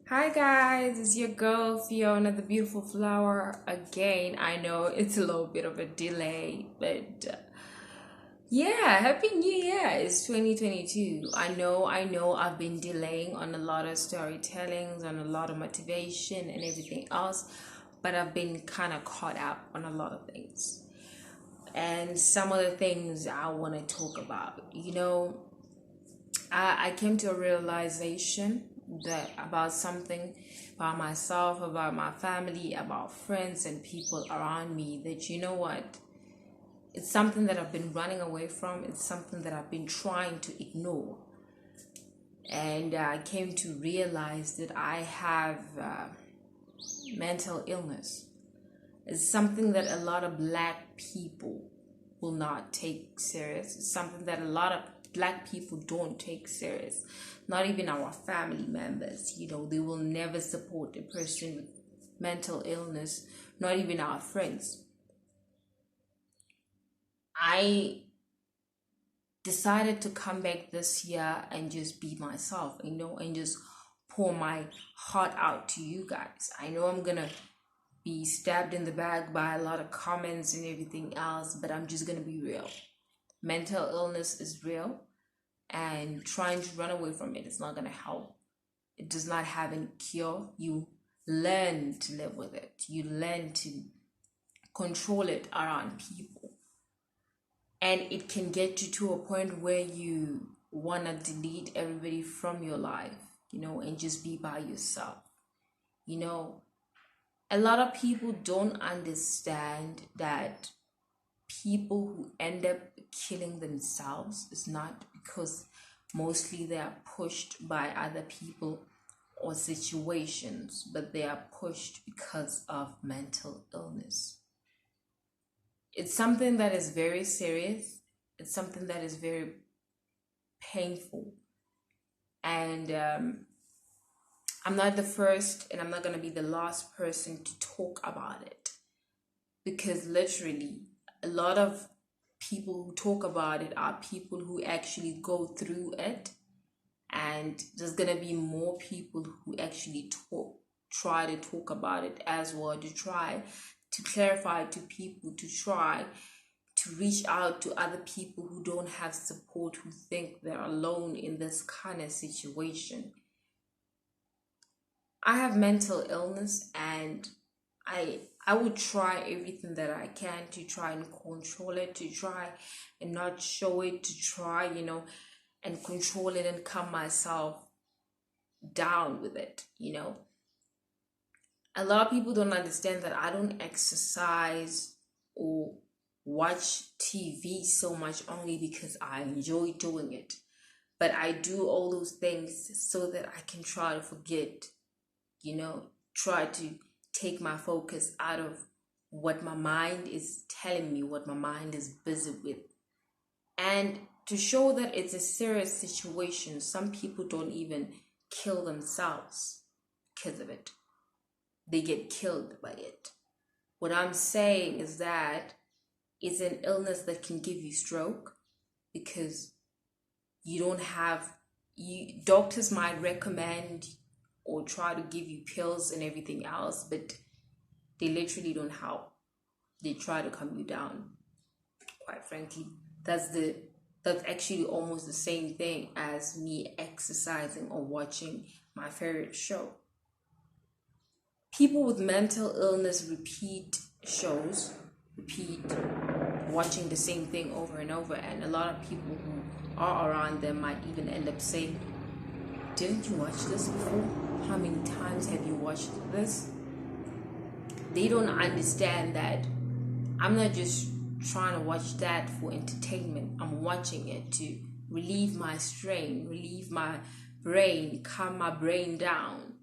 Hi guys, it's your girl Fiona, the beautiful flower again. I know it's a little bit of a delay, but yeah, happy new year. It's 2022. I know I've been delaying on a lot of storytellings, on a lot of motivation and everything else, but I've been kind of caught up on a lot of things. And some of the things I want to talk about, I came to a realization that about something about myself, about my family, about friends and people around me that what? It's something that I've been running away from. It's something that I've been trying to ignore. And I came to realize that I have mental illness. It's something that a lot of black people will not take serious. It's something that a lot of black people don't take serious. Not even our family members. They will never support a person with mental illness, not even our friends. I decided to come back this year and just be myself, and just pour my heart out to you guys. I know I'm gonna be stabbed in the back by a lot of comments and everything else, but I'm just gonna be real. Mental illness is real, and trying to run away from it is not gonna help. It does not have any cure. You learn to live with it, you learn to control it around people, and it can get you to a point where you want to delete everybody from your life, and just be by yourself. you know a lot of people don't understand that people who end up killing themselves is not because mostly they are pushed by other people or situations, but they are pushed because of mental illness. It's something that is very serious. It's something that is very painful. And I'm not the first and I'm not going to be the last person to talk about it, because literally a lot of people who talk about it are people who actually go through it, and there's going to be more people who actually try to talk about it as well, to try to clarify to people, to try to reach out to other people who don't have support, who think they're alone in this kind of situation. I have mental illness, and I would try everything that I can to try and control it, to try and not show it, to try, and control it and calm myself down with it. A lot of people don't understand that I don't exercise or watch TV so much only because I enjoy doing it. But I do all those things so that I can try to forget, try to take my focus out of what my mind is telling me, what my mind is busy with. And to show that it's a serious situation, some people don't even kill themselves because of it, they get killed by it. What I'm saying is that it's an illness that can give you stroke, because you don't have doctors might recommend or try to give you pills and everything else, but they literally don't help. They try to calm you down. Quite frankly, that's actually almost the same thing as me exercising or watching my favorite show. People with mental illness repeat shows, repeat watching the same thing over and over, and a lot of people who are around them might even end up saying, "Didn't you watch this before? How many times have you watched this?" They don't understand that I'm not just trying to watch that for entertainment. I'm watching it to relieve my strain, relieve my brain, calm my brain down.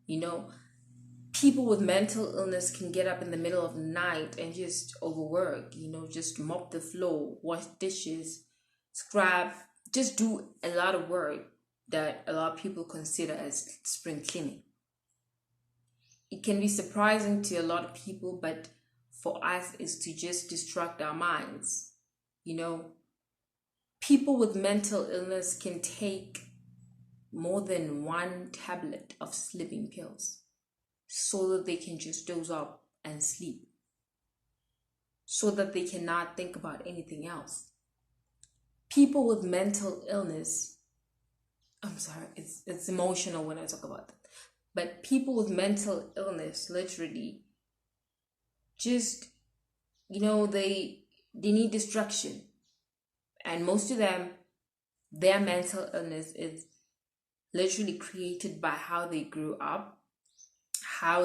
You know, People with mental illness can get up in the middle of the night and just overwork, just mop the floor, wash dishes, scrub, just do a lot of work that a lot of people consider as spring cleaning. It can be surprising to a lot of people, but for us is to just distract our minds. You know, People with mental illness can take more than one tablet of sleeping pills so that they can just doze off and sleep, so that they cannot think about anything else. People with mental illness, I'm sorry, it's emotional when I talk about that. But people with mental illness literally just, they need distraction. And most of them, their mental illness is literally created by how they grew up, how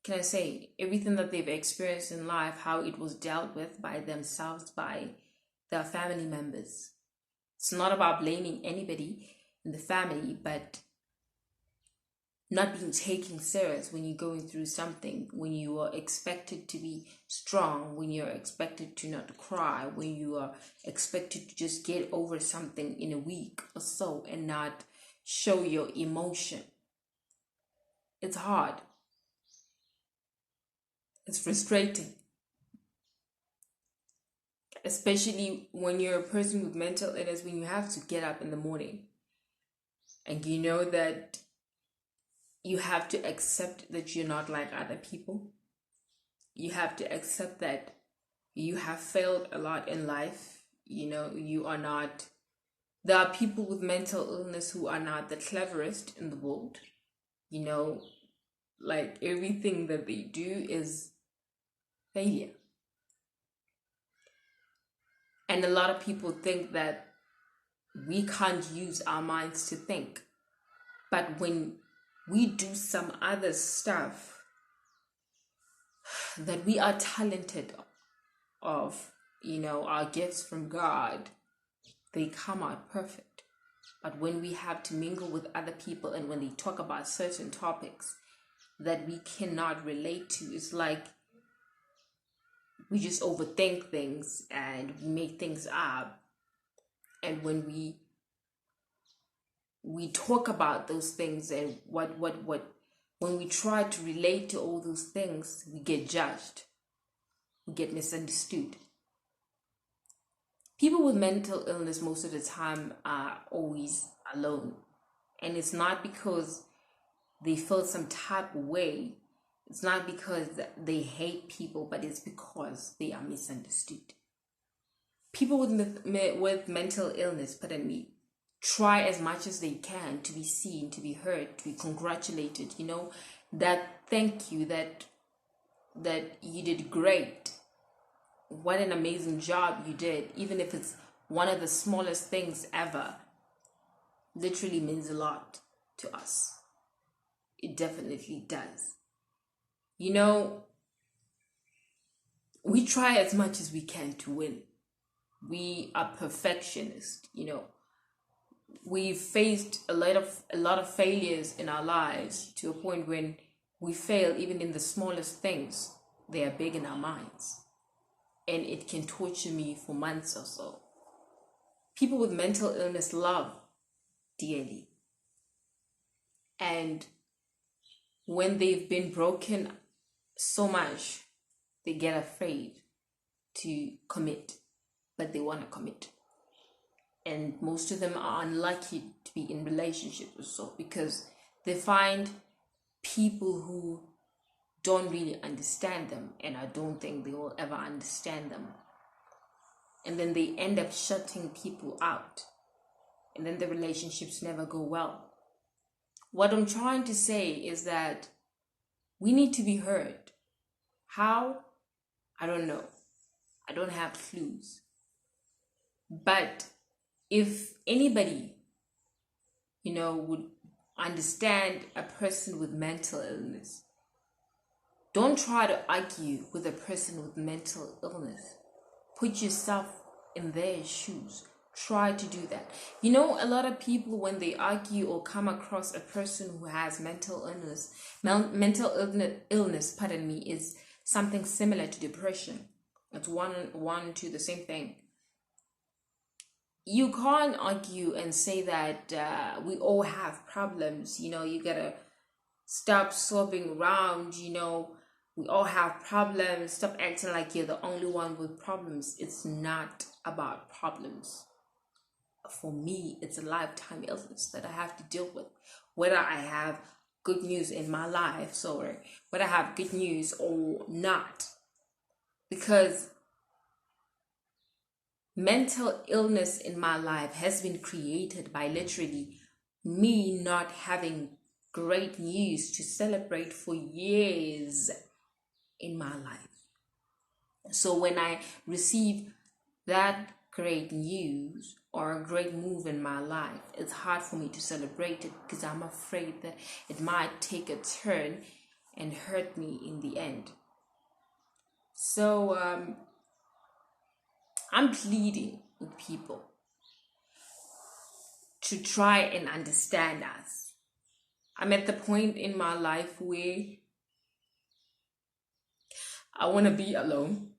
can I say, everything that they've experienced in life, how it was dealt with by themselves, by their family members. It's not about blaming anybody in the family, but not being taken serious when you're going through something, when you are expected to be strong, when you're expected to not cry, when you are expected to just get over something in a week or so and not show your emotion. It's hard. It's frustrating. Especially when you're a person with mental illness, when you have to get up in the morning and you know that you have to accept that you're not like other people. You have to accept that you have failed a lot in life. You are not, there are people with mental illness who are not the cleverest in the world. Like everything that they do is failure. And a lot of people think that we can't use our minds to think. But when we do some other stuff that we are talented of, our gifts from God, they come out perfect. But when we have to mingle with other people and when they talk about certain topics that we cannot relate to, it's like we just overthink things and we make things up. And when we talk about those things and when we try to relate to all those things, we get judged, we get misunderstood. People with mental illness most of the time are always alone, and it's not because they feel some type of way. It's not because they hate people, but it's because they are misunderstood. People with mental illness, try as much as they can to be seen, to be heard, to be congratulated. That thank you, that you did great. What an amazing job you did. Even if it's one of the smallest things ever, literally means a lot to us. It definitely does. We try as much as we can to win. We are perfectionists. We've faced a lot of failures in our lives to a point when we fail even in the smallest things. They are big in our minds, and it can torture me for months or so. People with mental illness love dearly, and when they've been broken so much, they get afraid to commit, but they want to commit. And most of them are unlucky to be in relationships or so because they find people who don't really understand them, and I don't think they will ever understand them. And then they end up shutting people out, and then the relationships never go well. What I'm trying to say is that we need to be heard. How? I don't know. I don't have clues. But if anybody, would understand a person with mental illness, don't try to argue with a person with mental illness. Put yourself in their shoes. Try to do that. A lot of people, when they argue or come across a person who has mental illness, is something similar to depression. It's one to the same thing. You can't argue and say that we all have problems. You gotta stop sobbing around. We all have problems. Stop acting like you're the only one with problems. It's not about problems. for me, it's a lifetime illness that I have to deal with. Whether I have good news in my life, whether I have good news or not. Because mental illness in my life has been created by literally me not having great news to celebrate for years in my life. So when I receive that great news or a great move in my life, it's hard for me to celebrate it because I'm afraid that it might take a turn and hurt me in the end. So I'm pleading with people to try and understand us. I'm at the point in my life where I want to be alone.